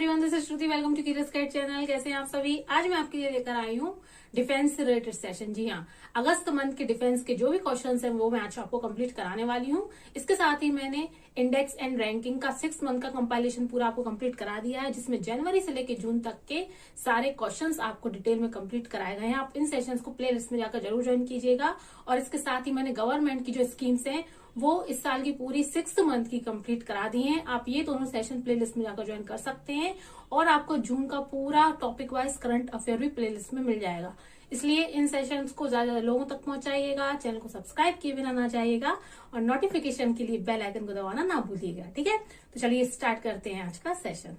Everyone, this is Shruti. Welcome to Curious Cat channel. कैसे हैं आप सभी? आज मैं आपके लिए लेकर आई हूँ डिफेंस से रिलेटेड सेशन। जी हाँ, अगस्त मंथ के डिफेंस के जो भी क्वेश्चंस हैं वो मैं आज आपको कंप्लीट कराने वाली हूँ। इसके साथ ही मैंने इंडेक्स एंड रैंकिंग का 6 मंथ का कंपाइलेशन पूरा आपको कंप्लीट करा दिया है, जिसमें जनवरी से लेकर जून तक के सारे क्वेश्चंस आपको डिटेल में कंप्लीट कराए गए हैं। आप इन सेशंस को प्ले लिस्ट में जाकर जरूर ज्वाइन कीजिएगा। और इसके साथ ही मैंने गवर्नमेंट की जो स्कीम्स हैं वो इस साल की पूरी 6 मंथ की कंप्लीट करा दी हैं। आप ये दोनों सेशन प्लेलिस्ट में जाकर ज्वाइन कर सकते हैं और आपको जून का पूरा टॉपिक वाइज करंट अफेयर भी प्लेलिस्ट में मिल जाएगा। इसलिए इन सेशंस को ज्यादा लोगों तक पहुंचाइएगा, चैनल को सब्सक्राइब किए बिना ना जाइएगा और नोटिफिकेशन के लिए बेल आइकन को दबाना ना भूलिएगा। ठीक है, तो चलिए स्टार्ट करते हैं आज का session.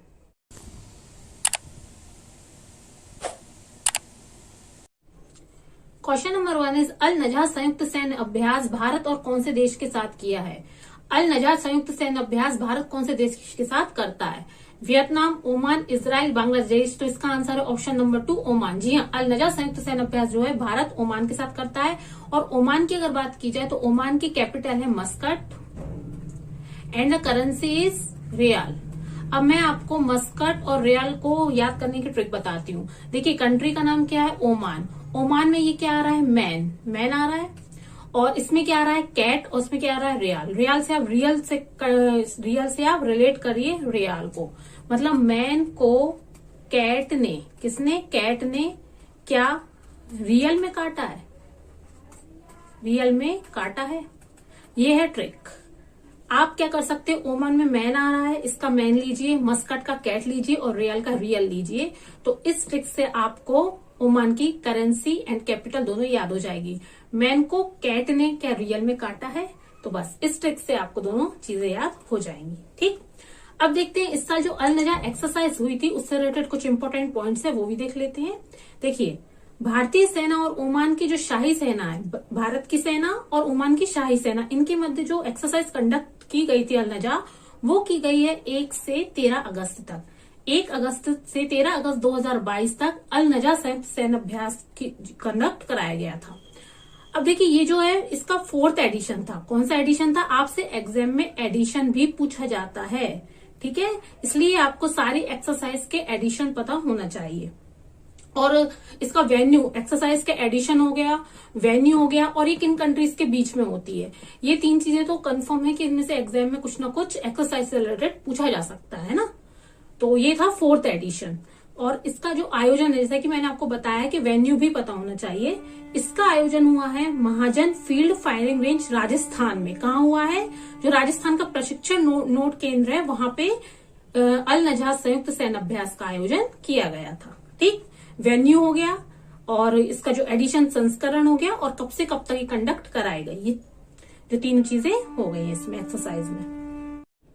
Question number 1 is Al Najah संयुक्त सैन्य अभ्यास भारत और कौन से देश के साथ किया है? अल नजह संयुक्त सैन्य अभ्यास भारत कौन से देश के साथ करता है? Vietnam, Oman, Israel, Bangladesh. तो इसका आंसर है ऑप्शन नंबर 2 ओमान। जी हाँ, अल नजह संयुक्त सैन्य अभ्यास जो है भारत ओमान के साथ करता है। और ओमान की अगर बात की जाए तो ओमान की कैपिटल है Muscat and the currency is rial. अब मैं आपको मस्कट और रियाल को याद करने की ट्रिक बताती हूँ। देखिए, कंट्री का नाम क्या है? ओमान। ओमान में ये क्या आ रहा है? मैन आ रहा है। और इसमें क्या आ रहा है? कैट। और इसमें क्या आ रहा है? रियाल। रियाल से आप रिलेट करिए रियाल को। मतलब मैन को कैट ने, किसने? कैट ने क्या रियल में काटा है? रियल में काटा है। ये है ट्रिक। आप क्या कर सकते हैं? ओमान में मैन आ रहा है, इसका मैन लीजिए, मस्कट का कैट लीजिए और रियल का रियल लीजिए। तो इस ट्रिक से आपको ओमान की करेंसी एंड कैपिटल दोनों याद हो जाएगी। मैन को कैट ने क्या रियल में काटा है? तो बस इस ट्रिक से आपको दोनों चीजें याद हो जाएंगी। ठीक, अब देखते हैं इस साल जो अल नजह एक्सरसाइज हुई थी उससे रिलेटेड कुछ इंपॉर्टेंट पॉइंट्स है, वो भी देख लेते हैं। देखिए, भारतीय सेना और ओमान की जो शाही सेना है, भारत की सेना और ओमान की शाही सेना, इनके मध्य जो एक्सरसाइज कंडक्ट की गई थी अल नजह, वो की गई है 1 से 13 अगस्त तक। 1 अगस्त से 13 अगस्त 2022 तक अल नजह संयुक्त सैन्य अभ्यास कंडक्ट कराया गया था। अब देखिए, ये जो है इसका 4th एडिशन था। कौन सा एडिशन था? आपसे एग्जाम में एडिशन भी पूछा जाता है। ठीक है, इसलिए आपको सारी एक्सरसाइज के एडिशन पता होना चाहिए। और इसका वेन्यू, एक्सरसाइज के एडिशन हो गया, वेन्यू हो गया, और ये किन कंट्रीज के बीच में होती है। ये 3 चीजें तो कंफर्म है कि इनमें से एग्जाम में कुछ ना कुछ एक्सरसाइज से रिलेटेड पूछा जा सकता है ना। तो ये था 4th एडिशन। और इसका जो आयोजन है, जैसा कि मैंने आपको बताया कि वेन्यू भी पता होना चाहिए। इसका आयोजन हुआ है महाजन फील्ड फायरिंग रेंज, राजस्थान में। कहाँ हुआ है? जो राजस्थान का प्रशिक्षण नोट केंद्र है, वहां पे अल नजह संयुक्त सैन्य अभ्यास का आयोजन किया गया था। ठीक, वेन्यू हो गया और इसका जो एडिशन संस्करण हो गया और कब से कब तक ये कंडक्ट कराए गए, ये जो 3 चीजें हो गई इसमें एक्सरसाइज में।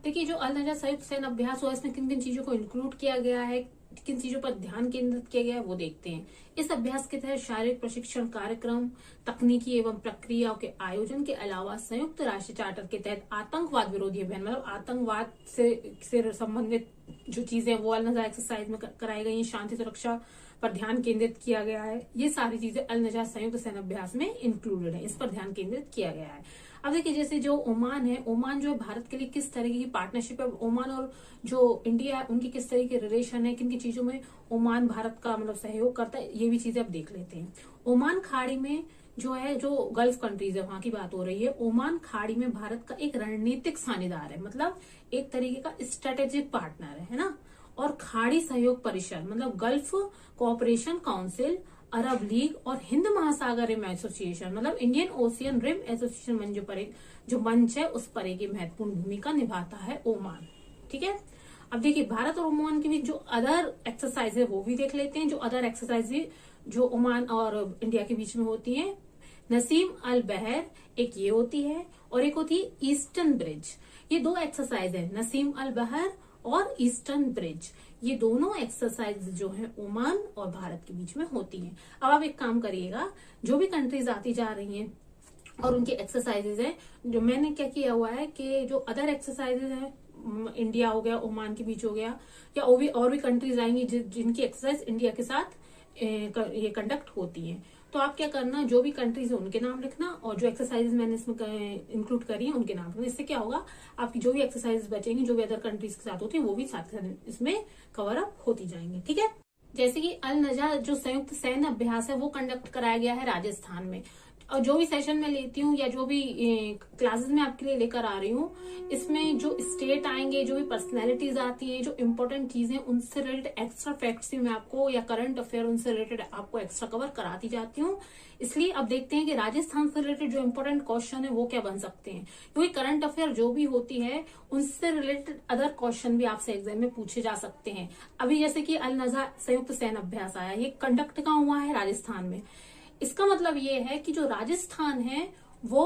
देखिए, जो अल नजह संयुक्त सैन्य अभ्यास हुआ, इसमें किन किन चीजों को इंक्लूड किया गया है, किन चीजों पर ध्यान केंद्रित किया गया है, वो देखते हैं। इस अभ्यास के तहत शारीरिक प्रशिक्षण कार्यक्रम, तकनीकी एवं प्रक्रियाओं के आयोजन के अलावा संयुक्त राष्ट्र चार्टर के तहत आतंकवाद विरोधी अभियान, मतलब आतंकवाद से संबंधित जो चीजें वो अल नजह एक्सरसाइज में कराई गई, शांति सुरक्षा पर ध्यान केंद्रित किया गया है। ये सारी चीजें अल नजह संयुक्त सैन्य अभ्यास में इंक्लूडेड है, इस पर ध्यान केंद्रित किया गया है। अब देखिए, जैसे जो ओमान है, ओमान जो है भारत के लिए किस तरीके की पार्टनरशिप है, ओमान और जो इंडिया है उनकी किस तरीके के रिलेशन है, किन की चीजों में ओमान भारत का मतलब सहयोग करता है, ये भी चीजें अब देख लेते हैं। ओमान खाड़ी में जो है, जो गल्फ कंट्रीज है वहां की बात हो रही है, ओमान खाड़ी में भारत का एक रणनीतिक साझेदार है, मतलब एक तरीके का स्ट्रेटेजिक पार्टनर है ना। और खाड़ी सहयोग परिषद, मतलब गल्फ कोऑपरेशन काउंसिल, अरब लीग और हिंद महासागर रिम एसोसिएशन, मतलब इंडियन ओशियन रिम एसोसिएशन मंच है, उस पर एक महत्वपूर्ण भूमिका निभाता है ओमान। ठीक है, अब देखिए, भारत और ओमान के बीच जो अदर एक्सरसाइज है वो भी देख लेते हैं। जो अदर एक्सरसाइज जो ओमान और इंडिया के बीच में होती है, नसीम अल बहर एक ये होती है और एक होती है ईस्टर्न ब्रिज। ये 2 एक्सरसाइज है, नसीम अल बहर और ईस्टर्न ब्रिज। ये दोनों एक्सरसाइज जो है ओमान और भारत के बीच में होती हैं। अब आप एक काम करिएगा, जो भी कंट्रीज आती जा रही हैं और उनकी एक्सरसाइजेज है, जो मैंने क्या किया हुआ है कि जो अदर एक्सरसाइजेज है, इंडिया हो गया, ओमान के बीच हो गया, या और भी कंट्रीज आएंगी जिनकी एक्सरसाइज इंडिया के साथ ये कंडक्ट होती है, तो आप क्या करना, जो भी कंट्रीज है उनके नाम लिखना और जो एक्सरसाइज मैंने इसमें इंक्लूड करी है उनके नाम लिखना। इससे क्या होगा, आपकी जो भी एक्सरसाइज बचेंगी, जो भी अदर कंट्रीज के साथ होती है, वो भी साथ साथ इसमें कवर अप होती जाएंगी। ठीक है, जैसे कि अल नजा जो संयुक्त सैन्य अभ्यास है वो कंडक्ट कराया गया है राजस्थान में। और जो भी सेशन में लेती हूँ या जो भी क्लासेस में आपके लिए लेकर आ रही हूँ, इसमें जो स्टेट आएंगे, जो भी पर्सनैलिटीज आती हैं, जो इम्पोर्टेंट चीजें, उनसे रिलेटेड एक्स्ट्रा फैक्ट्स भी मैं आपको, या करंट अफेयर उनसे रिलेटेड आपको एक्स्ट्रा कवर कराती जाती हूँ। इसलिए अब देखते हैं कि राजस्थान से रिलेटेड जो इम्पोर्टेंट क्वेश्चन है वो क्या बन सकते हैं, क्योंकि करंट अफेयर जो भी होती है उनसे रिलेटेड अदर क्वेश्चन भी आपसे एग्जाम में पूछे जा सकते हैं। अभी जैसे कि अल नजा संयुक्त सैन्य अभ्यास आया, ये कंडक्ट कहाँ हुआ है, राजस्थान में। इसका मतलब ये है कि जो राजस्थान है वो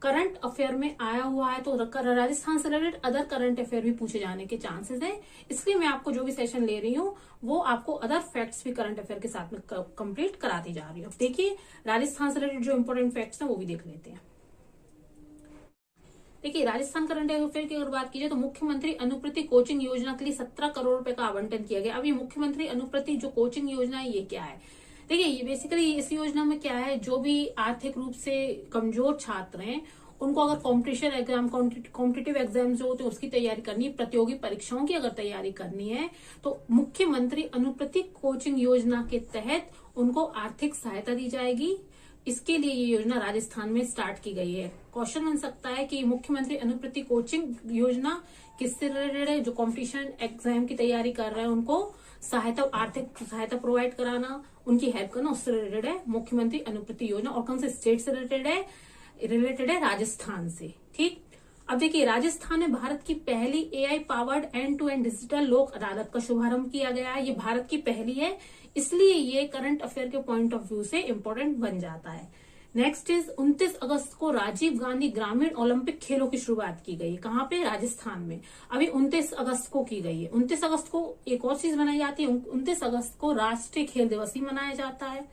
करंट अफेयर में आया हुआ है, तो राजस्थान से रिलेटेड अदर करंट अफेयर भी पूछे जाने के चांसेस हैं। इसलिए मैं आपको जो भी सेशन ले रही हूँ वो आपको अदर फैक्ट्स भी करंट अफेयर के साथ में कंप्लीट कराती जा रही हूँ। देखिए, राजस्थान से रिलेटेड जो इंपॉर्टेंट फैक्ट्स हैं वो भी देख लेते हैं। देखिए, राजस्थान करंट अफेयर की अगर बात की जाए तो मुख्यमंत्री अनुप्रति कोचिंग योजना के लिए 17 करोड़ रुपए का आवंटन किया गया। अब ये मुख्यमंत्री अनुप्रति जो कोचिंग योजना है ये क्या है, देखिए ये बेसिकली इस योजना में क्या है, जो भी आर्थिक रूप से कमजोर छात्र हैं उनको अगर कॉम्पिटिशन एग्जाम, कॉम्पिटिटिव एग्जाम जो होते हैं उसकी तैयारी करनी है, प्रतियोगी परीक्षाओं की अगर तैयारी करनी है, तो मुख्यमंत्री अनुप्रति कोचिंग योजना के तहत उनको आर्थिक सहायता दी जाएगी। इसके लिए ये योजना राजस्थान में स्टार्ट की गई है। क्वेश्चन बन सकता है कि मुख्यमंत्री अनुप्रति कोचिंग योजना किससे रिलेटेड है, जो कॉम्पिटिशन एग्जाम की तैयारी कर रहे हैं उनको सहायता, आर्थिक सहायता प्रोवाइड कराना, उनकी हेल्प करना, उससे रिलेटेड है मुख्यमंत्री अनुप्रति योजना। और कौन से स्टेट से रिलेटेड है राजस्थान से। ठीक, अब देखिए, राजस्थान में भारत की पहली AI powered end to end digital Lok Adalat का शुभारंभ किया गया है। ये भारत की पहली है, इसलिए ये करंट अफेयर के पॉइंट ऑफ व्यू से इंपॉर्टेंट बन जाता है। नेक्स्ट इज 29 अगस्त को राजीव गांधी ग्रामीण ओलंपिक खेलों की शुरुआत की गई। कहाँ पे, राजस्थान में। अभी 29 अगस्त को की गई है। 29 अगस्त को एक और चीज मनाई जाती है, 29 अगस्त को राष्ट्रीय खेल दिवस ही मनाया जाता है।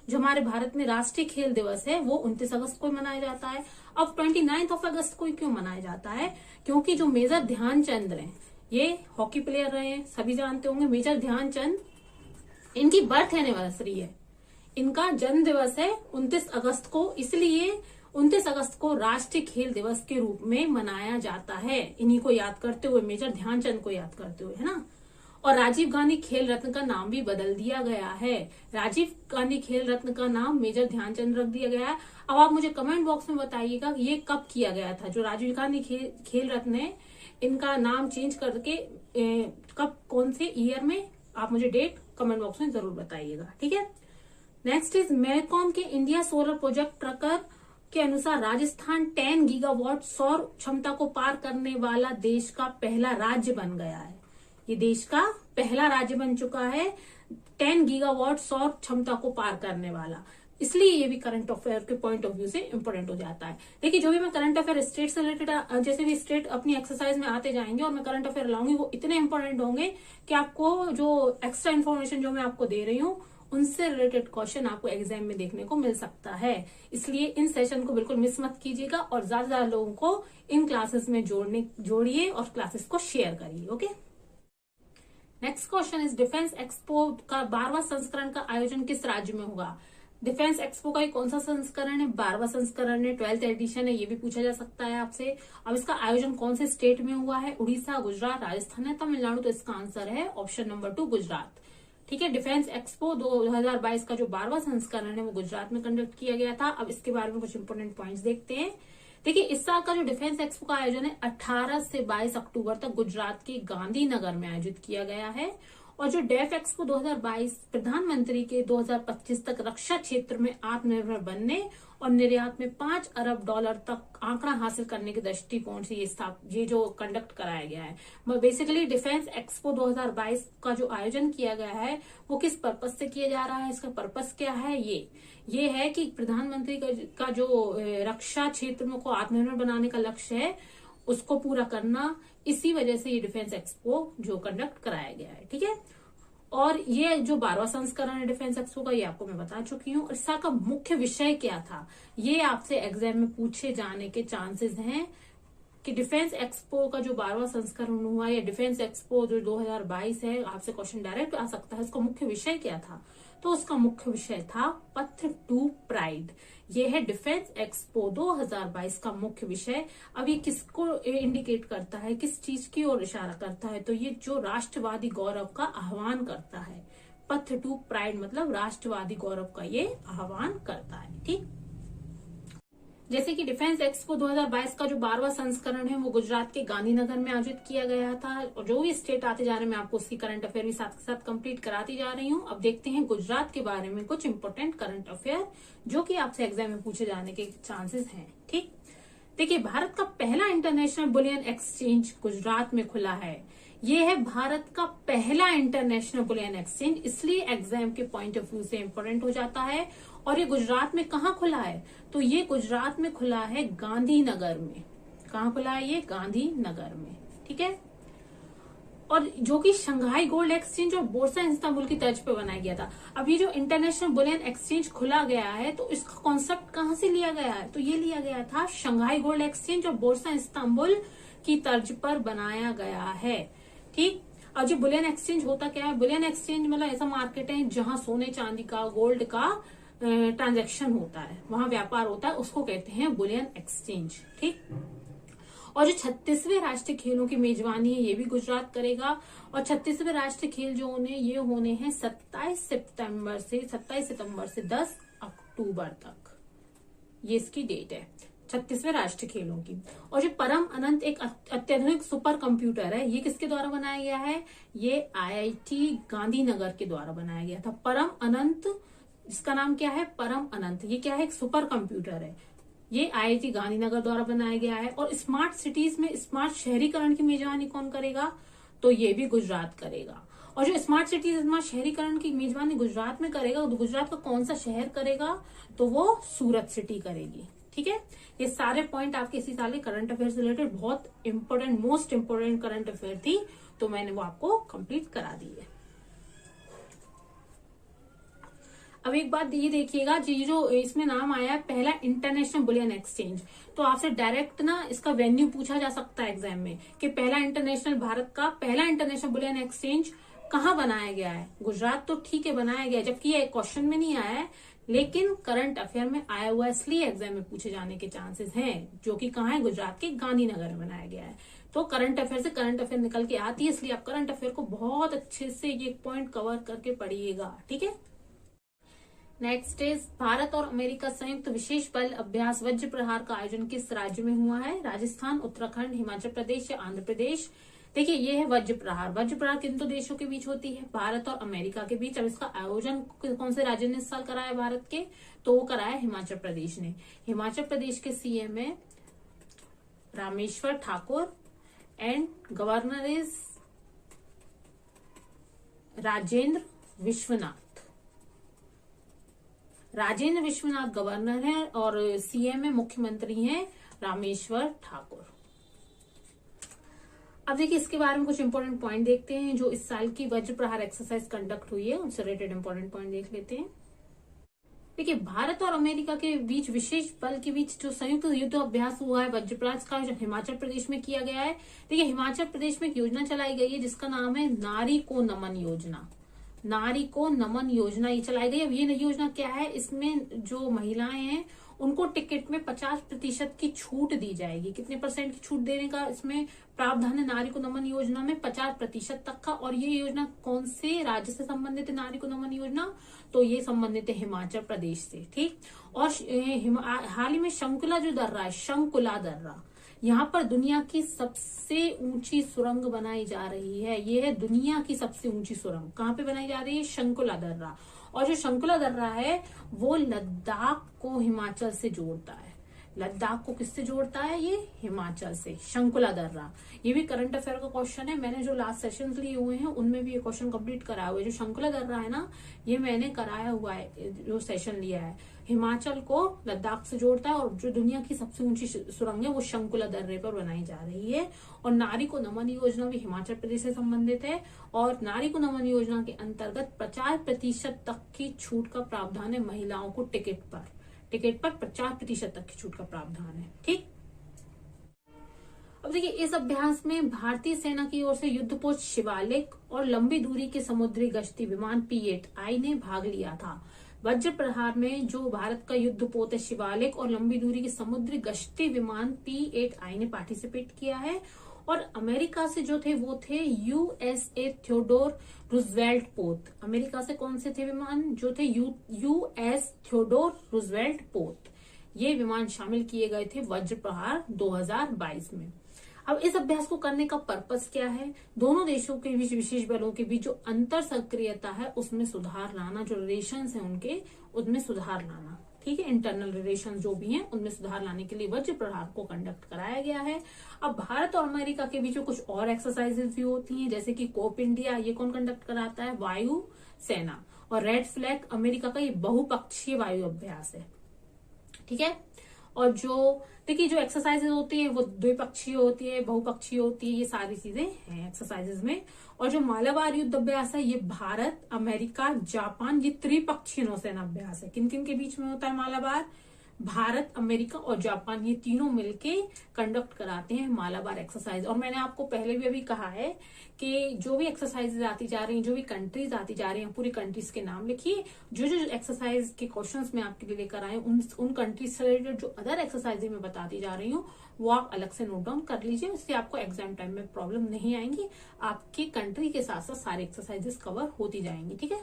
जो हमारे भारत में राष्ट्रीय खेल दिवस है वो 29 अगस्त को मनाया जाता है। अब 29 अगस्त को क्यों मनाया जाता है, क्योंकि जो मेजर ध्यानचंद हैं, ये हॉकी प्लेयर रहे हैं, सभी जानते होंगे मेजर ध्यानचंद, इनकी बर्थ एनिवर्सरी है, इनका जन्म दिवस है 29 अगस्त को, इसलिए 29 अगस्त को राष्ट्रीय खेल दिवस के रूप में मनाया जाता है। इन्हीं को याद करते हुए, मेजर ध्यानचंद को याद करते हुए, है ना। और राजीव गांधी खेल रत्न का नाम भी बदल दिया गया है। राजीव गांधी खेल रत्न का नाम मेजर ध्यानचंद रख दिया गया है। अब आप मुझे कमेंट बॉक्स में बताइएगा ये कब किया गया था, जो राजीव गांधी खेल रत्न है इनका नाम चेंज करके कब, कौन से ईयर में, आप मुझे डेट कमेंट बॉक्स में जरूर बताइएगा। ठीक है, नेक्स्ट इज मेरकॉम के इंडिया सोलर प्रोजेक्ट ट्रकर के अनुसार राजस्थान 10 गीगावाट सौर क्षमता को पार करने वाला देश का पहला राज्य बन गया है। ये देश का पहला राज्य बन चुका है 10 गीगावाट सौर क्षमता को पार करने वाला, इसलिए ये भी करंट अफेयर के पॉइंट ऑफ व्यू से इंपॉर्टेंट हो जाता है। देखिए, जो भी मैं करंट अफेयर स्टेट से रिलेटेड, जैसे भी स्टेट अपनी एक्सरसाइज में आते जाएंगे और मैं करंट अफेयर लाऊंगी, वो इतने इंपॉर्टेंट होंगे कि आपको जो एक्स्ट्रा इन्फॉर्मेशन जो मैं आपको दे रही हूँ उनसे रिलेटेड क्वेश्चन आपको एग्जाम में देखने को मिल सकता है। इसलिए इन सेशन को बिल्कुल मिस मत कीजिएगा और ज्यादा से ज्यादा लोगों को इन क्लासेस में जोड़िए और क्लासेस को शेयर करिए। Okay, next question is defence expo का 12वां संस्करण का आयोजन किस राज्य में होगा। डिफेंस एक्सपो का कौन सा संस्करण है, 12वां संस्करण है, 12th एडिशन है, ये भी पूछा जा सकता है आपसे। अब इसका आयोजन कौन से स्टेट में हुआ है, उड़ीसा, गुजरात, राजस्थान या तमिलनाडु, तो इसका आंसर है ऑप्शन नंबर 2 गुजरात। ठीक है, डिफेंस एक्सपो 2022 का जो 12वां संस्करण है वो गुजरात में कंडक्ट किया गया था। अब इसके बारे में कुछ इंपोर्टेंट पॉइंट्स देखते हैं। देखिए, इस साल का जो डिफेंस एक्सपो का आयोजन है 18 से 22 अक्टूबर तक गुजरात के गांधीनगर में आयोजित किया गया है। और जो डेफ एक्सपो 2022 प्रधानमंत्री के 2025 तक रक्षा क्षेत्र में आत्मनिर्भर बनने और निर्यात में $5 अरब तक आंकड़ा हासिल करने के दृष्टिकोण से ये जो कंडक्ट कराया गया है। बेसिकली डिफेंस एक्सपो 2022 का जो आयोजन किया गया है वो किस पर्पस से किया जा रहा है, इसका पर्पस क्या है, ये है कि प्रधानमंत्री का जो रक्षा क्षेत्र में को आत्मनिर्भर बनाने का लक्ष्य है उसको पूरा करना। इसी वजह से ये डिफेंस एक्सपो जो कंडक्ट कराया गया है। ठीक है, और ये जो 12वां संस्करण है डिफेंस एक्सपो का, ये आपको मैं बता चुकी हूँ। इस साल का मुख्य विषय क्या था, ये आपसे एग्जाम में पूछे जाने के चांसेस हैं। कि डिफेंस एक्सपो का जो 12वां संस्करण हुआ या डिफेंस एक्सपो जो 2022 है, आपसे क्वेश्चन डायरेक्ट आ सकता है, उसका मुख्य विषय क्या था? तो उसका मुख्य विषय था पथ टू प्राइड। ये है डिफेंस एक्सपो 2022 का मुख्य विषय। अब ये किसको इंडिकेट करता है, किस चीज की ओर इशारा करता है? तो ये जो राष्ट्रवादी गौरव का आह्वान करता है। पथ टू प्राइड मतलब राष्ट्रवादी गौरव का ये आह्वान करता है। ठीक, जैसे कि डिफेंस एक्सपो 2022 का जो 12वां संस्करण है वो गुजरात के गांधीनगर में आयोजित किया गया था। और जो भी स्टेट आते जा रहे हैं मैं आपको उसकी करंट अफेयर भी साथ के साथ कंप्लीट कराती जा रही हूँ। अब देखते हैं गुजरात के बारे में कुछ इंपोर्टेंट करंट अफेयर जो कि आपसे एग्जाम में पूछे जाने के चांसेस हैं। ठीक, देखिए, भारत का पहला इंटरनेशनल बुलियन एक्सचेंज गुजरात में खुला है। ये है भारत का पहला इंटरनेशनल बुलियन एक्सचेंज, इसलिए एग्जाम के पॉइंट ऑफ व्यू से इंपोर्टेंट हो जाता है। और ये गुजरात में कहाँ खुला है? तो ये गुजरात में खुला है गांधीनगर में। कहाँ खुला है ये? गांधीनगर में। ठीक है, और जो कि शंघाई गोल्ड एक्सचेंज और बोर्सा इस्तांबुल की तर्ज पे बनाया गया था। अब ये जो इंटरनेशनल बुलियन एक्सचेंज खुला गया है तो इसका कॉन्सेप्ट कहाँ से लिया गया है? तो ये लिया गया था शंघाई गोल्ड एक्सचेंज और बोर्सा इस्तांबुल की तर्ज पर बनाया गया है। ठीक, और जो बुलियन एक्सचेंज होता क्या है? बुलियन एक्सचेंज मतलब ऐसा मार्केट है जहां सोने चांदी का, गोल्ड का ट्रांजैक्शन होता है, वहां व्यापार होता है, उसको कहते हैं बुलियन एक्सचेंज। ठीक, और जो 36वें राष्ट्रीय खेलों की मेजबानी है ये भी गुजरात करेगा। और 36वें राष्ट्रीय खेल जो ये होने हैं 27 सितंबर से 10 अक्टूबर तक, ये इसकी डेट है 36वें राष्ट्रीय खेलों की। और जो परम अनंत एक अत्याधुनिक सुपर कंप्यूटर है, ये किसके द्वारा बनाया गया है? ये IIT गांधीनगर के द्वारा बनाया गया था। परम अनंत, इसका नाम क्या है? परम अनंत। ये क्या है? एक सुपर कंप्यूटर है। ये IIT गांधीनगर द्वारा बनाया गया है। और स्मार्ट सिटीज में स्मार्ट शहरीकरण की मेजबानी कौन करेगा? तो ये भी गुजरात करेगा। और जो स्मार्ट सिटीज, स्मार्ट शहरीकरण की मेजबानी गुजरात में करेगा, तो गुजरात का कौन सा शहर करेगा? तो वो सूरत सिटी करेगी। ठीक है, ये सारे पॉइंट आपके इसी साल के करंट अफेयर से रिलेटेड बहुत important, most important current affair थी, तो मैंने वो आपको कंप्लीट करा दी है। अब एक बात ये देखिएगा, जो इसमें नाम आया है पहला इंटरनेशनल बुलियन एक्सचेंज, तो आपसे डायरेक्ट ना इसका वेन्यू पूछा जा सकता है एग्जाम में कि पहला इंटरनेशनल, भारत का पहला इंटरनेशनल बुलियन एक्सचेंज कहाँ बनाया गया है? गुजरात तो ठीक है बनाया गया, जबकि ये क्वेश्चन में नहीं आया है, लेकिन करंट अफेयर में आया हुआ है, इसलिए एग्जाम में पूछे जाने के चांसेस हैं, जो कि कहाँ है? गुजरात के गांधीनगर में बनाया गया है। तो करंट अफेयर से करंट अफेयर निकल के आती है, इसलिए आप करंट अफेयर को बहुत अच्छे से ये पॉइंट कवर करके पढ़िएगा। ठीक है, नेक्स्ट इज भारत और अमेरिका संयुक्त विशेष बल अभ्यास वज्र प्रहार का आयोजन किस राज्य में हुआ है? राजस्थान, उत्तराखंड, हिमाचल प्रदेश या आंध्र प्रदेश? देखिए, ये है वज्र प्रहार। वज्र प्रहार किन दो देशों के बीच होती है? भारत और अमेरिका के बीच। अब इसका आयोजन कौन से राज्य ने इस साल कराया भारत के? तो वो कराया हिमाचल प्रदेश ने। हिमाचल प्रदेश के CM है Rameshwar Thakur and governor is Rajendra Vishwanath. Rajendra Vishwanath governor है और CM में मुख्यमंत्री हैं रामेश्वर ठाकुर। अब देखिए, इसके बारे में कुछ इंपोर्टेंट पॉइंट देखते हैं जो इस साल की वज्र प्रहार एक्सरसाइज कंडक्ट हुई है, उनसे रिलेटेड इंपोर्टेंट पॉइंट देख लेते हैं। देखिए, भारत और अमेरिका के बीच विशेष बल के बीच जो संयुक्त युद्ध अभ्यास हुआ है वज्र प्रहार का, जो हिमाचल प्रदेश में किया गया है। देखिए, हिमाचल प्रदेश में एक योजना चलाई गई है जिसका नाम है नारी को नमन योजना। नारी को नमन योजना ये चलाई गई। अब ये योजना क्या है? इसमें जो महिलाएं हैं उनको टिकट में 50% की छूट दी जाएगी। कितने % की छूट देने का इसमें प्रावधान है? नारी को नमन योजना में 50% तक का। और ये योजना कौन से राज्य से संबंधित है? नारी को नमन योजना, तो ये संबंधित है हिमाचल प्रदेश से। ठीक, और हाल ही में शंकुला जो दर्रा है, शंकुला दर्रा, यहाँ पर दुनिया की सबसे ऊंची सुरंग बनाई जा रही है। ये है दुनिया की सबसे ऊंची सुरंग। कहाँ पे बनाई जा रही है? शंकुला दर्रा। और जो शंकुला दर्रा है वो लद्दाख को हिमाचल से जोड़ता है। लद्दाख को किससे जोड़ता है? ये हिमाचल से। शंकुला दर्रा, ये भी करंट अफेयर का क्वेश्चन है। मैंने जो लास्ट सेशंस लिए हुए हैं उनमें भी ये क्वेश्चन कंप्लीट कराया हुआ है। जो शंकुला दर्रा है ना, ये मैंने कराया हुआ है, जो सेशन लिया है। हिमाचल को लद्दाख से जोड़ता है और जो दुनिया की सबसे ऊंची सुरंग है वो शंकुला दर्रे पर बनाई जा रही है। और नारी को नमन योजना भी हिमाचल प्रदेश से संबंधित है। और नारी को नमन योजना के अंतर्गत 50% तक की छूट का प्रावधान है महिलाओं को टिकट पर 50% तक की छूट का प्रावधान है। ठीक, अब देखिए इस अभ्यास में भारतीय सेना की ओर से युद्धपोत शिवालिक और लंबी दूरी के समुद्री गश्ती विमान P-8I ने भाग लिया था। वज्र प्रहार में जो भारत का युद्धपोत है शिवालिक और लंबी दूरी के समुद्री गश्ती विमान P-8I ने पार्टिसिपेट किया है। और अमेरिका से जो थे वो थे USA थियोडोर रूजवेल्ट पोत। अमेरिका से कौन से थे विमान जो थे US थियोडोर रूजवेल्ट पोत, ये विमान शामिल किए गए थे वज्र प्रहार 2022 में। अब इस अभ्यास को करने का पर्पस क्या है? दोनों देशों के बीच विशेष बलों के बीच जो अंतर सक्रियता है उसमें सुधार लाना, जो रिलेशंस है उनके उनमें सुधार लाना, ठीक है, इंटरनल रिलेशन जो भी हैं उनमें सुधार लाने के लिए वज्र प्रहार को कंडक्ट कराया गया है। अब भारत और अमेरिका के बीच में कुछ और एक्सरसाइजेज भी होती हैं, जैसे कि कोप इंडिया, ये कौन कंडक्ट कराता है? वायु सेना। और रेड फ्लैग अमेरिका का ये बहुपक्षीय वायु अभ्यास है, ठीक है। और जो देखिए जो एक्सरसाइजेज होती है वो द्विपक्षीय होती है, बहुपक्षीय होती है, ये सारी चीजें हैं एक्सरसाइजेज में। और जो मालाबार युद्ध अभ्यास है ये भारत, अमेरिका, जापान, ये त्रिपक्षीय नौसेना अभ्यास है। किन किन के बीच में होता है मालाबार? भारत, अमेरिका और जापान, ये तीनों मिलके कंडक्ट कराते हैं मालाबार एक्सरसाइज। और मैंने आपको पहले भी अभी कहा है कि जो भी एक्सरसाइजेज आती जा रही हैं, जो भी कंट्रीज आती जा रही हैं, पूरी कंट्रीज के नाम लिखिए। जो जो एक्सरसाइज के क्वेश्चंस मैं आपके लिए लेकर आई हूँ उन कंट्रीज से रिलेटेड जो अदर एक्सरसाइजेज में बताती जा रही हूँ वो आप अलग से नोट डाउन कर लीजिए। इससे आपको एग्जाम टाइम में प्रॉब्लम नहीं आएंगी, आपकी कंट्री के साथ साथ सारे एक्सरसाइजेस कवर होती जाएंगी, ठीक है।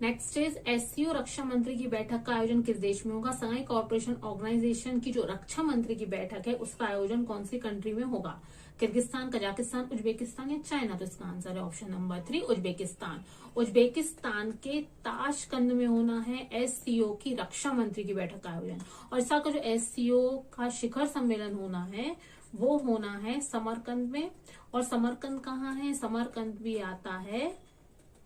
नेक्स्ट इज SCO रक्षा मंत्री की बैठक का आयोजन किस देश में होगा? शंघाई कोऑपरेशन ऑर्गेनाइजेशन की जो रक्षा मंत्री की बैठक है उसका आयोजन कौन सी कंट्री में होगा? किर्गिस्तान, कजाकिस्तान, उज्बेकिस्तान या चाइना? तो इसका आंसर है ऑप्शन नंबर 3 उज्बेकिस्तान। उज्बेकिस्तान के ताशकंद में होना है SCO की रक्षा मंत्री की बैठक का आयोजन। और इसका जो SCO का शिखर सम्मेलन होना है वो होना है समरकंद में। और समरकंद कहाँ है? समरकंद भी आता है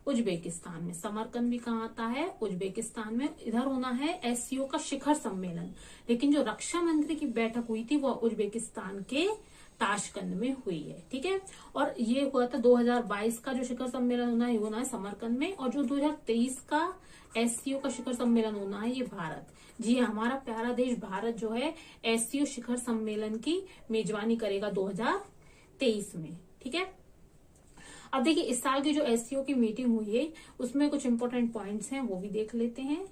उज्बेकिस्तान में। समरकंद भी कहाँ आता है? उज्बेकिस्तान में। इधर होना है SCO का शिखर सम्मेलन, लेकिन जो रक्षा मंत्री की बैठक हुई थी वो उज्बेकिस्तान के ताशकंद में हुई है, ठीक है। और ये हुआ था 2022 का जो शिखर सम्मेलन होना है समरकंद में। और जो 2023 का SCO का शिखर सम्मेलन होना है ये भारत, जी हमारा प्यारा देश भारत जो है SCO शिखर सम्मेलन की मेजबानी करेगा 2023 में, ठीक है। अब देखिए इस साल की जो SCO की मीटिंग हुई है उसमें कुछ इंपोर्टेंट पॉइंट्स हैं, वो भी देख लेते हैं।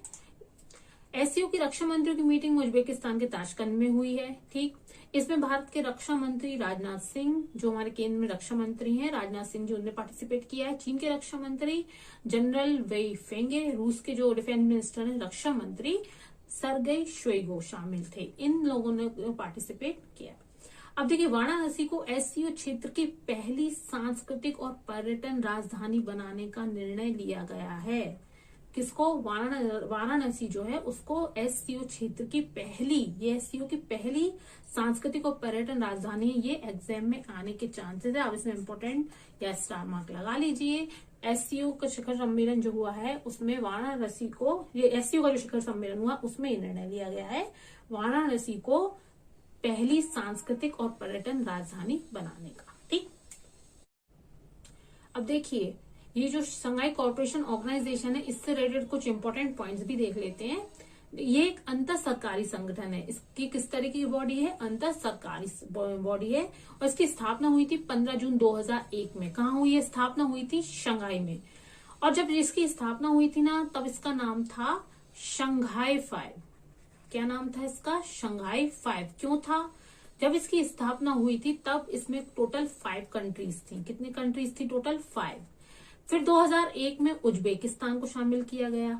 SCO की रक्षा मंत्रियों की मीटिंग उज्बेकिस्तान के ताशकंद में हुई है, ठीक। इसमें भारत के रक्षा मंत्री राजनाथ सिंह, जो हमारे केंद्र में रक्षा मंत्री हैं, राजनाथ सिंह जी, उन्होंने पार्टिसिपेट किया है। चीन के रक्षा मंत्री जनरल वेई फेंगे, रूस के जो डिफेंस मिनिस्टर हैं रक्षा मंत्री सर्गेई शोइगु शामिल थे। इन लोगों ने पार्टिसिपेट किया। अब देखिए वाराणसी को SCO क्षेत्र की पहली सांस्कृतिक और पर्यटन राजधानी बनाने का निर्णय लिया गया है। किसको? वाराणसी जो है उसको SCO क्षेत्र की पहली, ये SCO की पहली सांस्कृतिक और पर्यटन राजधानी है। ये एग्जाम में आने के चांसेस है, आप इसमें इंपोर्टेंट या स्टार मार्क लगा लीजिए। SCO का शिखर सम्मेलन जो हुआ है उसमें वाराणसी को, ये SCO का जो शिखर सम्मेलन हुआ उसमें ये निर्णय लिया गया है वाराणसी को पहली सांस्कृतिक और पर्यटन राजधानी बनाने का, ठीक। अब देखिए ये जो शंघाई कोऑपरेशन ऑर्गेनाइजेशन है इससे रिलेटेड कुछ इंपॉर्टेंट पॉइंट्स भी देख लेते हैं। ये एक अंतर सरकारी संगठन है। इसकी किस तरह की बॉडी है? अंतर सरकारी बॉडी है। और इसकी स्थापना हुई थी 15 जून 2001 में। कहाँ हुई है स्थापना? हुई थी शंघाई में। और जब इसकी स्थापना हुई थी ना तब इसका नाम था शंघाई 5। क्या नाम था इसका? शंघाई 5। क्यों था? जब इसकी स्थापना हुई थी तब इसमें टोटल 5 कंट्रीज थी। कितनी कंट्रीज थी? टोटल 5। फिर 2001 में उज्बेकिस्तान को शामिल किया गया,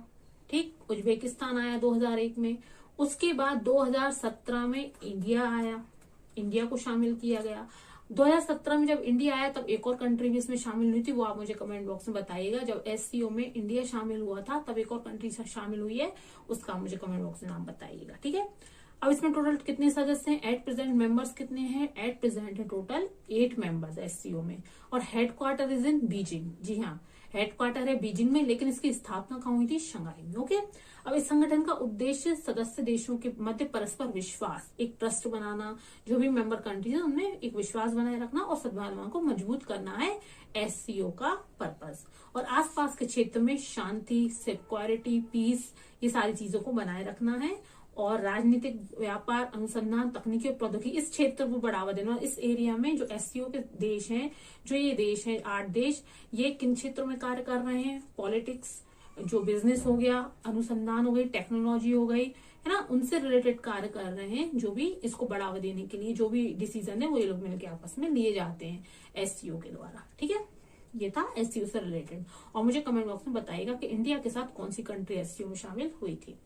ठीक। उज्बेकिस्तान आया 2001 में। उसके बाद 2017 में इंडिया आया, इंडिया को शामिल किया गया। 2017 में जब इंडिया आया तब एक और कंट्री भी इसमें शामिल हुई थी, वो आप मुझे कमेंट बॉक्स में बताइएगा। जब SCO में इंडिया शामिल हुआ था तब एक और कंट्री शामिल हुई है, उसका मुझे कमेंट बॉक्स में नाम बताइएगा, ठीक है। अब इसमें टोटल कितने सदस्य हैं? एट प्रेजेंट मेंबर्स कितने हैं? एट प्रेजेंट है टोटल 8 मेंबर्स SCO में। और हेडक्वार्टर इज इन बीजिंग, जी हाँ हेडक्वार्टर है बीजिंग में, लेकिन इसकी स्थापना कहाँ हुई थी? शंघाई में, ओके। अब इस संगठन का उद्देश्य सदस्य देशों के मध्य परस्पर विश्वास, एक ट्रस्ट बनाना, जो भी मेंबर कंट्रीज है उनमें एक विश्वास बनाए रखना और सद्भावना को मजबूत करना है SCO का पर्पस। और आसपास के क्षेत्र में शांति, सिक्योरिटी, पीस, ये सारी चीजों को बनाए रखना है। और राजनीतिक, व्यापार, अनुसंधान, तकनीकी और प्रौद्योगिकी, इस क्षेत्र को बढ़ावा देना। इस एरिया में जो एससीओ के देश हैं, जो ये देश हैं 8 देश, ये किन क्षेत्रों में कार्य कर रहे हैं? पॉलिटिक्स, जो बिजनेस हो गया, अनुसंधान हो गई, टेक्नोलॉजी हो गई, है ना, उनसे रिलेटेड कार्य कर रहे हैं। जो भी इसको बढ़ावा देने के लिए जो भी डिसीजन है वो ये लोग मिलकर आपस में लिए जाते हैं एससीओ के द्वारा। ठीक है, ये था एससीओ से रिलेटेड। और मुझे कमेंट बॉक्स में बताइएगा कि इंडिया के साथ कौन सी कंट्री एससीओ में शामिल हुई थी।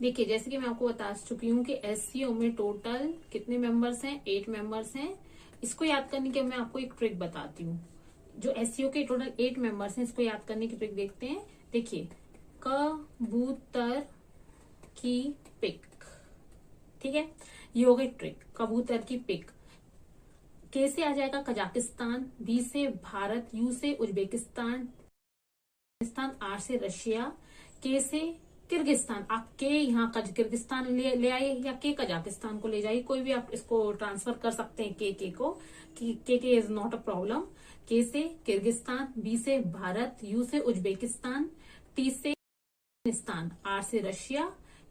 देखिए, जैसे कि मैं आपको बता चुकी हूँ कि एससीओ में टोटल कितने मेंबर्स हैं? 8 मेंबर्स हैं। इसको याद करने के मैं आपको एक ट्रिक बताती हूँ। जो एससीओ के टोटल 8 मेंबर्स हैं, इसको याद करने की ट्रिक देखते हैं। देखिए, कबूतर की पिक, ठीक है, ये हो गई ट्रिक, कबूतर की पिक। के से आ जाएगा कजाकिस्तान, बी से भारत, यू से उज्बेकिस्तान, आर से रशिया, के से किर्गिस्तान। आप के यहाँ किर्गिस्तान ले आइए या के कजाकिस्तान को ले जाइए, कोई भी आप इसको ट्रांसफर कर सकते हैं के को, के इज नॉट अ प्रॉब्लम। के से किर्गिस्तान, बी से भारत, यू से उज्बेकिस्तान, टी से अफगानिस्तान, आर से रशिया,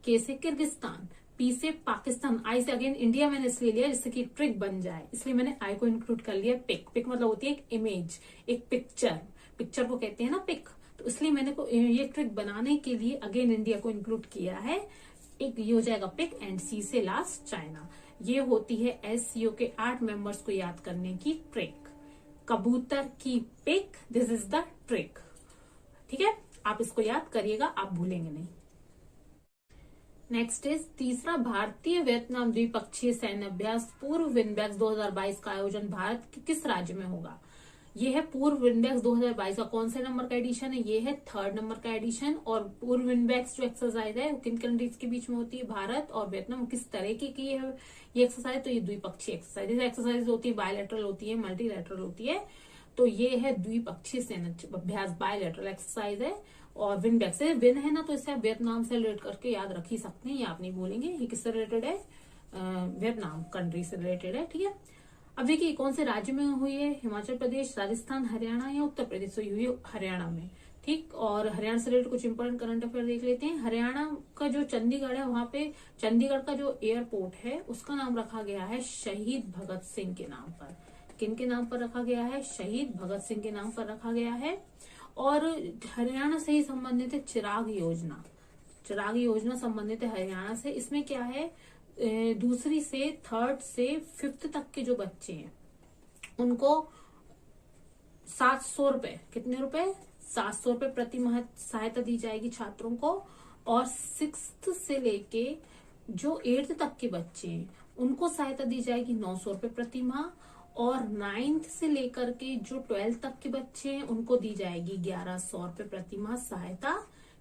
के से किर्गिस्तान, पी से पाकिस्तान, आई से अगेन इंडिया मैंने इसलिए लिया जिससे कि ट्रिक बन जाए, इसलिए मैंने आई को इंक्लूड कर लिया। पिक, पिक मतलब होती है एक इमेज, एक पिक्चर, पिक्चर को कहते हैं ना पिक, तो इसलिए मैंने ये ट्रिक बनाने के लिए अगेन इंडिया को इंक्लूड किया है। एक ये हो जाएगा पिक, एंड सी से लास्ट चाइना। ये होती है एससीओ के 8 मेंबर्स को याद करने की ट्रिक। कबूतर की pic, this is the trick. ठीक है, आप इसको याद करिएगा, आप भूलेंगे नहीं। नेक्स्ट इज तीसरा, भारतीय वियतनाम द्विपक्षीय सैन्य अभ्यास पूर्व विनबैक्स 2022 का आयोजन भारत के किस राज्य में होगा? ये है पूर्व विनबैक्स 2022 का कौन से नंबर का एडिशन है? ये है 3rd नंबर का एडिशन। और पूर्व विनबैक्स जो एक्सरसाइज है वो किन कंट्रीज के बीच में होती है? भारत और वियतनाम। किस तरह की है ये एक्सरसाइज? तो ये द्विपक्षीय एक्सरसाइज, एक्सरसाइज होती है बायलैटरल होती है, मल्टीलैटरल होती है, तो ये है द्विपक्षीय सैन्य अभ्यास, बायलैटरल एक्सरसाइज है। और विनबैक्स से विन है ना, तो इसे आप वियतनाम से रिलेट करके याद रख ही सकते हैं, ये आप नहीं बोलेंगे। ये किससे रिलेटेड है? वियतनाम कंट्री से रिलेटेड है। ठीक है, अब देखिए कौन से राज्य में हुई है? हिमाचल प्रदेश, राजस्थान, हरियाणा या उत्तर प्रदेश? तो हुई हरियाणा में। ठीक, और हरियाणा से रिलेटेड कुछ इंपॉर्टेंट करंट अफेयर देख लेते हैं। हरियाणा का जो चंडीगढ़ है, वहां पे चंडीगढ़ का जो एयरपोर्ट है उसका नाम रखा गया है शहीद भगत सिंह के नाम पर। किनके नाम पर रखा गया है? शहीद भगत सिंह के नाम पर रखा गया है। और हरियाणा से ही संबंधित है चिराग योजना, चिराग योजना संबंधित है हरियाणा से। इसमें क्या है, 2री से 3rd से 5th तक के जो बच्चे हैं उनको 700 रुपए, कितने रुपए? 700 रुपए प्रति माह सहायता दी जाएगी छात्रों को। और 6th से लेके जो 8th तक के बच्चे हैं उनको सहायता दी जाएगी 900 रुपए प्रति माह। और 9th से लेकर के जो 12th तक के बच्चे हैं उनको दी जाएगी 1100 रुपए प्रति माह सहायता।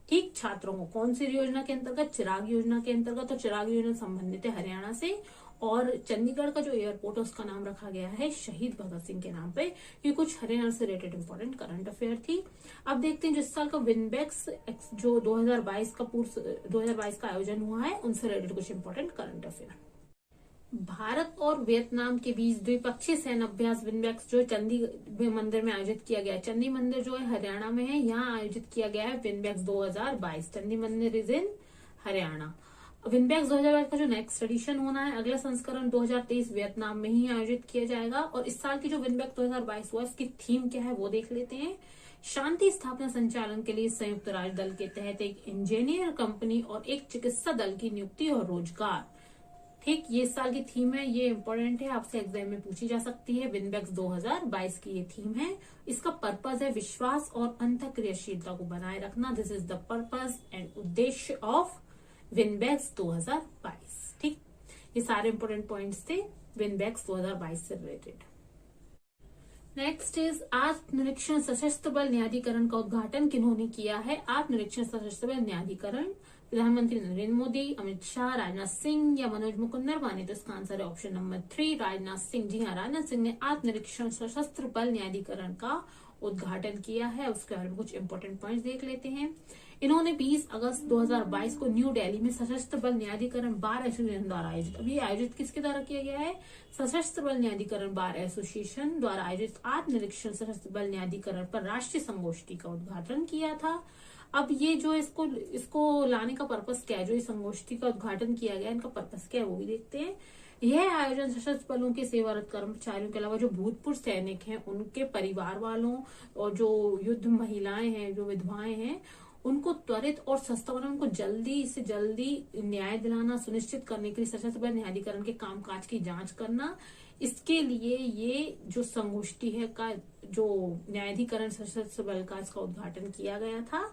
ठीक, छात्रों को कौन सी योजना के अंतर्गत? चिराग योजना के अंतर्गत। तो चिराग योजना संबंधित है हरियाणा से। और चंडीगढ़ का जो एयरपोर्ट है उसका नाम रखा गया है शहीद भगत सिंह के नाम पे। ये कुछ हरियाणा से रिलेटेड इंपॉर्टेंट करंट अफेयर थी। अब देखते हैं जो इस साल का विनबैक्स जो 2022 का आयोजन हुआ है उनसे रिलेटेड कुछ इंपॉर्टेंट करंट अफेयर। भारत और वियतनाम के बीच द्विपक्षीय सैन्य अभ्यास विनबैक्स जो चंदी मंदिर में आयोजित किया गया है। चंदी मंदिर जो है हरियाणा में है, यहाँ आयोजित किया गया है विनबैक्स 2022। चंदी मंदिर इज इन हरियाणा। विनबैक्स 2022 का जो नेक्स्ट एडिशन होना है, अगला संस्करण 2023 वियतनाम में ही आयोजित किया जाएगा। और इस साल की जो विनबैक्स 2022 हुआ इसकी थीम क्या है वो देख लेते हैं। शांति स्थापना संचालन के लिए संयुक्त राष्ट्र दल के तहत एक इंजीनियर कंपनी और एक चिकित्सा दल की नियुक्ति और रोजगार। ठीक, ये इस साल की थीम है, ये इंपॉर्टेंट है, आपसे एग्जाम में पूछी जा सकती है। विनबैक्स 2022 की ये थीम है। इसका पर्पज है विश्वास और अंतःक्रियाशीलता को बनाए रखना। This is the purpose and उद्देश्य ऑफ विनबैक्स 2022। ठीक, ये सारे इंपॉर्टेंट पॉइंट्स थे विनबैक्स 2022 से रिलेटेड। नेक्स्ट इज आत्मनिरीक्षण सशस्त्र बल न्यायाधिकरण का उद्घाटन किन्होंने किया है? आत्मनिरीक्षण सशस्त्र बल न्यायाधिकरण प्रधानमंत्री नरेंद्र मोदी, अमित शाह, राजनाथ सिंह या मनोज मुकुंद नरवाने? तो इसका आंसर है ऑप्शन नंबर 3, राजनाथ सिंह। जी हाँ, राजनाथ सिंह ने आत्मनिरीक्षण सशस्त्र बल न्यायाधिकरण का उद्घाटन किया है। उसके बारे में कुछ इंपॉर्टेंट पॉइंट्स देख लेते हैं। इन्होंने 20 अगस्त 2022 को न्यू दिल्ली में सशस्त्र बल न्यायाधिकरण बार एसोसिएशन द्वारा आयोजित, अभी आयोजित किसके द्वारा किया गया है? सशस्त्र बल न्यायाधिकरण बार एसोसिएशन द्वारा आयोजित आत्मनिरीक्षण सशस्त्र बल न्यायाधिकरण पर राष्ट्रीय संगोष्ठी का उद्घाटन किया था। अब ये जो इसको लाने का पर्पस क्या है, जो इस संगोष्ठी का उद्घाटन किया गया, इनका पर्पस क्या है वो भी देखते हैं। यह आयोजन सशस्त्र बलों के सेवारत कर्मचारियों के अलावा जो भूतपूर्व सैनिक हैं, उनके परिवार वालों और जो युद्ध महिलाएं हैं, जो विधवाएं हैं, उनको त्वरित और सस्ता बनाना, उनको जल्दी से जल्दी न्याय दिलाना सुनिश्चित करने के लिए सशस्त्र बल न्यायाधिकरण के कामकाज की जांच करना। इसके लिए ये जो संगोष्ठी है का जो न्यायाधिकरण सशस्त्र बल का इसका उद्घाटन किया गया था।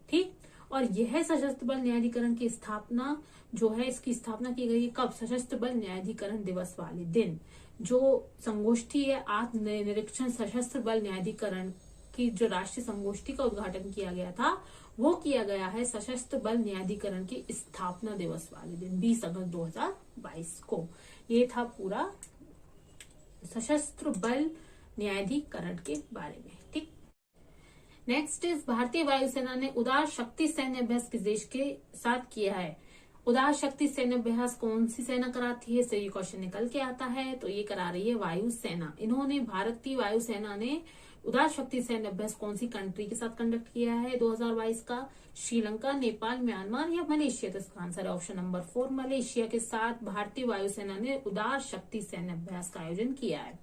ठीक, और यह सशस्त्र बल न्यायाधिकरण की स्थापना जो है, इसकी स्थापना की गई कब? सशस्त्र बल न्यायाधिकरण दिवस वाले दिन। जो संगोष्ठी है आत्मनिरीक्षण सशस्त्र बल न्यायाधिकरण की जो राष्ट्रीय संगोष्ठी का उद्घाटन किया गया था, वो किया गया है सशस्त्र बल न्यायाधिकरण की स्थापना दिवस वाले दिन 20 अगस्त 2022 को। ये था पूरा सशस्त्र बल न्यायाधिकरण के बारे में। ठीक, नेक्स्ट इज भारतीय वायुसेना ने उदार शक्ति सैन्य अभ्यास किस देश के साथ किया है? उदार शक्ति सैन्य अभ्यास कौन सी सेना कराती है, इससे ये क्वेश्चन निकल के आता है। तो ये करा रही है वायुसेना। इन्होंने भारतीय वायुसेना ने उदार शक्ति सैन्य अभ्यास कौन सी कंट्री के साथ कंडक्ट किया है 2022 का? श्रीलंका, नेपाल, म्यांमार या मलेशिया? तो इसका आंसर है ऑप्शन नंबर 4 मलेशिया के साथ भारतीय वायुसेना ने उदार शक्ति सैन्य अभ्यास का आयोजन किया है।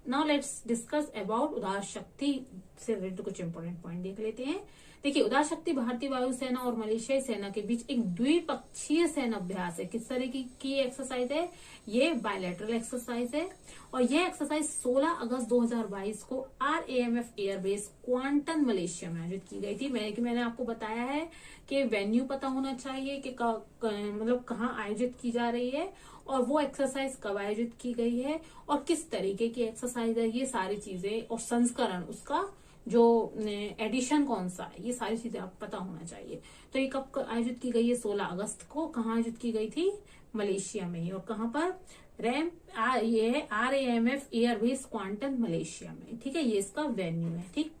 नाउ लेट्स डिस्कस अबाउट उदार शक्ति से रिलेटेड कुछ इंपोर्टेंट पॉइंट देख लेते हैं। देखिए, उदार शक्ति भारतीय वायुसेना और मलेशियाई सेना के बीच एक द्विपक्षीय सैन्य अभ्यास है। किस तरह की एक्सरसाइज है? ये बायलैटरल एक्सरसाइज है और यह एक्सरसाइज 16 अगस्त 2022 को RAMF एयरबेस क्वांटन मलेशिया में आयोजित की गई थी। मैंने आपको बताया है कि वेन्यू पता होना चाहिए कि मतलब कहाँ आयोजित की जा रही है और वो एक्सरसाइज कब आयोजित की गई है और किस तरीके की एक्सरसाइज है, ये सारी चीजें और संस्करण उसका जो एडिशन कौन सा है, ये सारी चीजें आपको पता होना चाहिए। तो ये कब आयोजित की गई है? 16 अगस्त को। कहाँ आयोजित की गई थी? मलेशिया में ही। और कहाँ पर? ये RAMF एयरबेस क्वांटन मलेशिया में। ठीक है, ये इसका वेन्यू है। ठीक,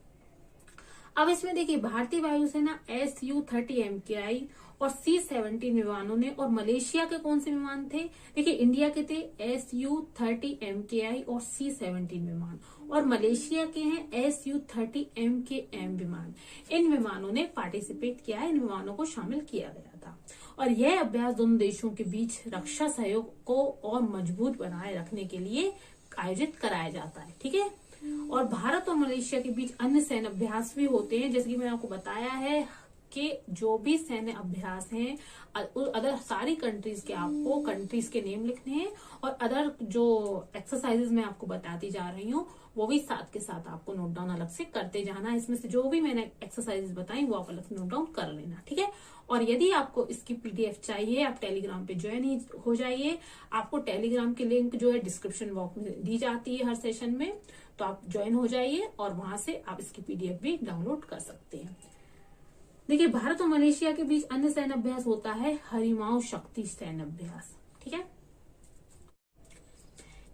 अब इसमें देखिए भारतीय वायुसेना Su-30 MKI और C-17 विमानों ने, और मलेशिया के कौन से विमान थे? देखिए, इंडिया के थे Su-30 MKI और C-17 विमान, और मलेशिया के हैं Su-30 MKM विमान। इन विमानों ने पार्टिसिपेट किया है, इन विमानों को शामिल किया गया था। और यह अभ्यास दोनों देशों के बीच रक्षा सहयोग को और मजबूत बनाए रखने के लिए आयोजित कराया जाता है। ठीक है, और भारत और मलेशिया के बीच अन्य सैन्य अभ्यास भी होते हैं। जैसे कि मैंने आपको बताया है कि जो भी सैन्य अभ्यास हैं, अदर सारी कंट्रीज के आपको कंट्रीज के नेम लिखने हैं और अदर जो एक्सरसाइजेज मैं आपको बताती जा रही हूँ वो भी साथ के साथ आपको नोट डाउन अलग से करते जाना है। इसमें से जो भी मैंने एक्सरसाइजेज बताई वो आप अलग से नोट डाउन कर लेना। ठीक है, और यदि आपको इसकी PDF चाहिए, आप टेलीग्राम पे ज्वाइन हो जाइए। आपको टेलीग्राम की लिंक जो है डिस्क्रिप्शन बॉक्स में दी जाती है हर सेशन में, तो आप ज्वाइन हो जाइए और वहां से आप इसकी PDF भी डाउनलोड कर सकते हैं। देखिए, भारत और मलेशिया के बीच अन्य सैन्य अभ्यास होता है हरिमाऊ शक्ति सैन्य अभ्यास। ठीक है,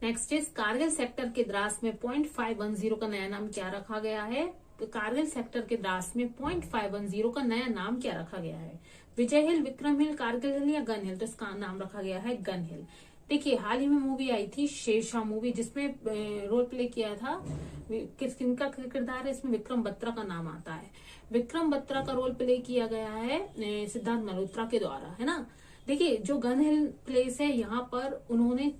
नेक्स्ट इज कारगिल सेक्टर के द्रास में 0.510 का नया नाम क्या रखा गया है? तो कारगिल सेक्टर के द्रास में 0.510 का नया नाम क्या रखा गया है? विजय हिल, विक्रम हिल, कारगिल हिल या गन हिल? तो इसका नाम रखा गया है गन हिल। देखिए, हाल ही में मूवी आई थी शेरशाह मूवी, जिसमें रोल प्ले किया था, किनका किरदार है इसमें? विक्रम बत्रा का नाम आता है। विक्रम बत्रा का रोल प्ले किया गया है सिद्धार्थ मल्होत्रा के द्वारा, है ना। देखिए, जो गन हिल प्लेस है, यहाँ पर उन्होंने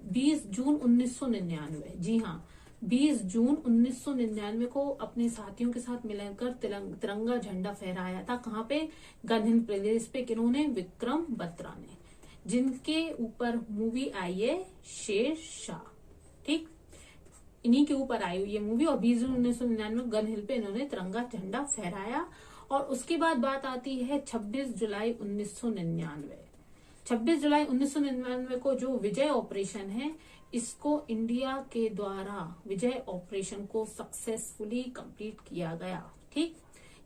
20 जून 1999, जी हाँ 20 जून 1999 को अपने साथियों के साथ मिलकर तिरंगा झंडा फहराया था। कहाँ पे? गन हिल प्लेस पे। किन्होंने? विक्रम बत्रा ने, जिनके ऊपर मूवी आई है शेरशाह। ठीक, इन्हीं के ऊपर आई हुई ये मूवी। और 20 जून 1999 गन हिल पे इन्होंने तिरंगा झंडा फहराया। और उसके बाद बात आती है 26 जुलाई 1999। 26 जुलाई 1999 को जो विजय ऑपरेशन है, इसको इंडिया के द्वारा विजय ऑपरेशन को सक्सेसफुली कंप्लीट किया गया। ठीक,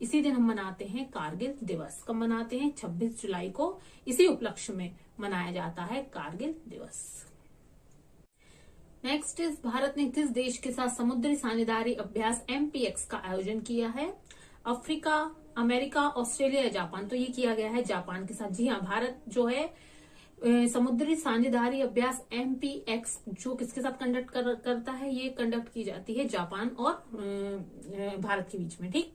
इसी दिन हम मनाते हैं कारगिल दिवस। कब मनाते हैं? 26 जुलाई को। इसी उपलक्ष्य में मनाया जाता है कारगिल दिवस। नेक्स्ट इज भारत ने किस देश के साथ समुद्री साझेदारी अभ्यास MPX का आयोजन किया है? अफ्रीका, अमेरिका, ऑस्ट्रेलिया या जापान? तो ये किया गया है जापान के साथ। जी हाँ, भारत जो है समुद्री साझेदारी अभ्यास MPX जो किसके साथ कंडक्ट करता है? ये कंडक्ट की जाती है जापान और भारत के बीच में। ठीक,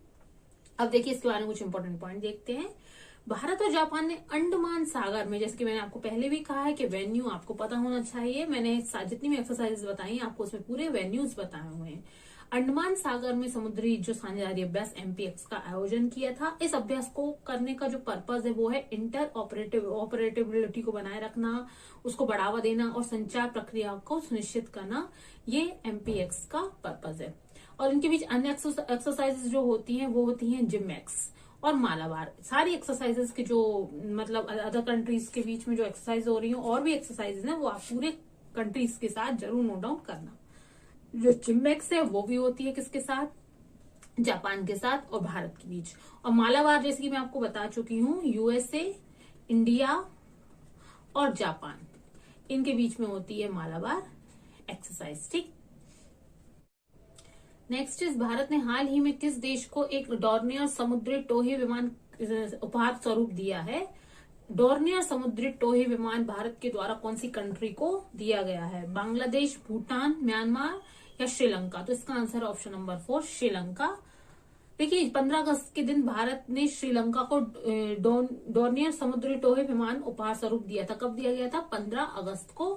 अब देखिए इसके बारे में कुछ इंपॉर्टेंट पॉइंट देखते हैं। भारत और जापान ने अंडमान सागर में, जैसे कि मैंने आपको पहले भी कहा है कि वेन्यू आपको पता होना चाहिए, मैंने जितनी भी एक्सरसाइजेस बताई आपको उसमें पूरे वेन्यूज बताए हुए हैं। अंडमान सागर में समुद्री जो साझेदारी अभ्यास MPX का आयोजन किया था। इस अभ्यास को करने का जो पर्पज है वो है इंटर ऑपरेटिबिलिटी को बनाए रखना, उसको बढ़ावा देना और संचार प्रक्रिया को सुनिश्चित करना, ये MPX का पर्पज है। और इनके बीच अन्य एक्सरसाइजेस जो होती हैं वो होती हैं जिमैक्स और मालाबार। सारी एक्सरसाइजेस के जो मतलब अदर कंट्रीज के बीच में जो एक्सरसाइज हो रही है और भी एक्सरसाइजेस हैं वो आप पूरे कंट्रीज के साथ जरूर नोट डाउन करना। जो जिमैक्स है वो भी होती है किसके साथ, जापान के साथ और भारत के बीच। और मालाबार जैसे कि मैं आपको बता चुकी हूँ USA, इंडिया और जापान, इनके बीच में होती है मालाबार एक्सरसाइज। ठीक, नेक्स्ट इज भारत ने हाल ही में किस देश को एक डॉर्नियर समुद्री टोही विमान उपहार स्वरूप दिया है। डॉर्नियर समुद्री टोही विमान भारत के द्वारा कौन सी कंट्री को दिया गया है, बांग्लादेश, भूटान, म्यांमार या श्रीलंका। तो इसका आंसर ऑप्शन नंबर 4 श्रीलंका। देखिए 15 अगस्त के दिन भारत ने श्रीलंका को डॉर्नियर समुद्री टोही विमान उपहार स्वरूप दिया था। कब दिया गया था, 15 अगस्त को।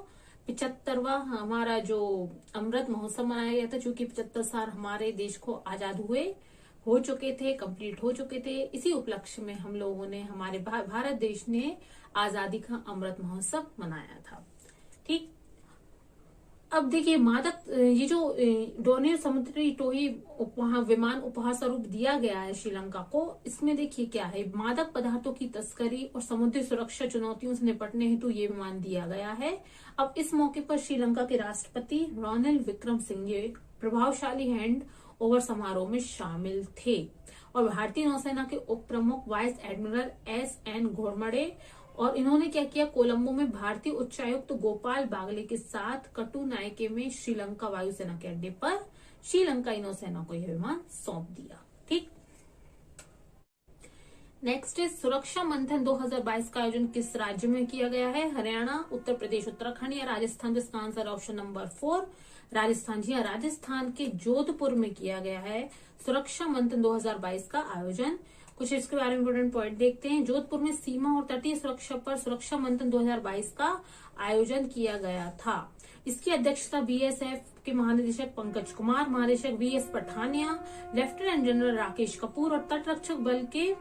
75वां हमारा जो अमृत महोत्सव मनाया गया था, चूंकि 75 साल हमारे देश को आजाद हुए हो चुके थे, कंप्लीट हो चुके थे। इसी उपलक्ष्य में हम लोगों ने, हमारे भारत देश ने आजादी का अमृत महोत्सव मनाया था। ठीक, अब देखिए मादक, ये जो डॉर्नियर समुद्री टोही विमान उपहार स्वरूप दिया गया है श्रीलंका को, इसमें देखिए क्या है, मादक पदार्थों की तस्करी और समुद्री सुरक्षा चुनौतियों से निपटने हेतु ये विमान दिया गया है। अब इस मौके पर श्रीलंका के राष्ट्रपति रणिल विक्रमसिंघे प्रभावशाली हैंड ओवर समारोह में शामिल थे। और भारतीय नौसेना के उप प्रमुख वाइस एडमिरल SN घोड़मड़े, और इन्होंने क्या किया, कोलंबो में भारतीय उच्चायुक्त गोपाल बागले के साथ कटुनायके में श्रीलंका वायुसेना के अड्डे पर श्रीलंकाई नौसेना को यह विमान सौंप दिया। ठीक, नेक्स्ट इज सुरक्षा मंथन 2022 का आयोजन किस राज्य में किया गया है, हरियाणा, उत्तर प्रदेश, उत्तराखंड या राजस्थान। तो इसका आंसर ऑप्शन नंबर 4 राजस्थान। जी हाँ, राजस्थान के जोधपुर में किया गया है सुरक्षा मंथन 2022 का आयोजन। कुछ इसके बारे में इंपोर्टेंट पॉइंट देखते हैं। जोधपुर में सीमा और तटीय सुरक्षा पर सुरक्षा मंथन 2022 का आयोजन किया गया था। इसकी अध्यक्षता BSF के महानिदेशक पंकज कुमार, महानिदेशक VS Pathania, lieutenant general Rakesh Kapoor और तटरक्षक बल के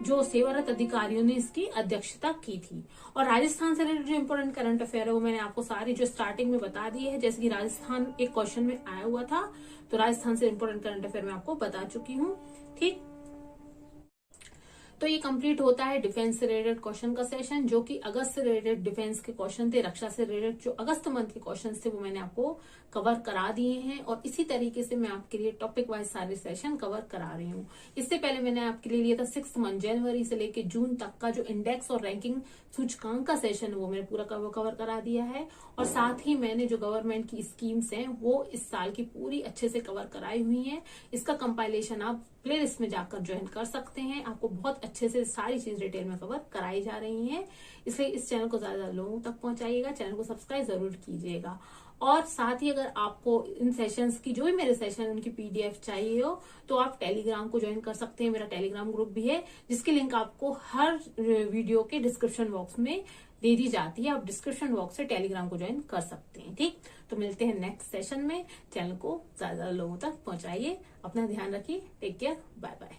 जो सेवारत अधिकारियों ने इसकी अध्यक्षता की थी। और राजस्थान से रिलेटेड जो इंपोर्टेंट करंट अफेयर है वो मैंने आपको सारी जो स्टार्टिंग में बता दी है, जैसे कि राजस्थान एक क्वेश्चन में आया हुआ था, तो राजस्थान से इंपोर्टेंट करंट अफेयर मैं आपको बता चुकी हूँ। ठीक, तो ये कंप्लीट होता है डिफेंस से रिलेटेड क्वेश्चन का सेशन, जो कि अगस्त से रिलेटेड डिफेंस के क्वेश्चन थे। रक्षा से रिलेटेड जो अगस्त मंथ के क्वेश्चन थे वो मैंने आपको कवर करा दिए हैं, और इसी तरीके से मैं आपके लिए टॉपिक वाइज सारे सेशन कवर करा रही हूँ। इससे पहले मैंने आपके लिए लिया था 6 मंथ जनवरी से लेकर जून तक का जो इंडेक्स और रैंकिंग सूचकांक का सेशन वो मैंने पूरा कवर करा दिया है। और साथ ही मैंने जो गवर्नमेंट की स्कीम्स हैं वो इस साल की पूरी अच्छे से कवर कराई हुई है। इसका कंपाइलेशन आप प्लेलिस्ट में जाकर ज्वाइन कर सकते हैं। आपको बहुत अच्छे से सारी चीज डिटेल में कवर कराई जा रही है, इसलिए इस चैनल को ज्यादा लोगों तक पहुंचाइएगा, चैनल को सब्सक्राइब जरूर कीजिएगा। और साथ ही अगर आपको इन सेशंस की, जो भी मेरे सेशन उनकी PDF चाहिए हो, तो आप टेलीग्राम को ज्वाइन कर सकते हैं। मेरा टेलीग्राम ग्रुप भी है, जिसकी लिंक आपको हर वीडियो के डिस्क्रिप्शन बॉक्स में दे दी जाती है। आप डिस्क्रिप्शन बॉक्स से टेलीग्राम को ज्वाइन कर सकते हैं। ठीक, तो मिलते हैं नेक्स्ट सेशन में। चैनल को ज्यादा लोगों तक पहुंचाइए, अपना ध्यान रखिए, टेक केयर, बाय बाय।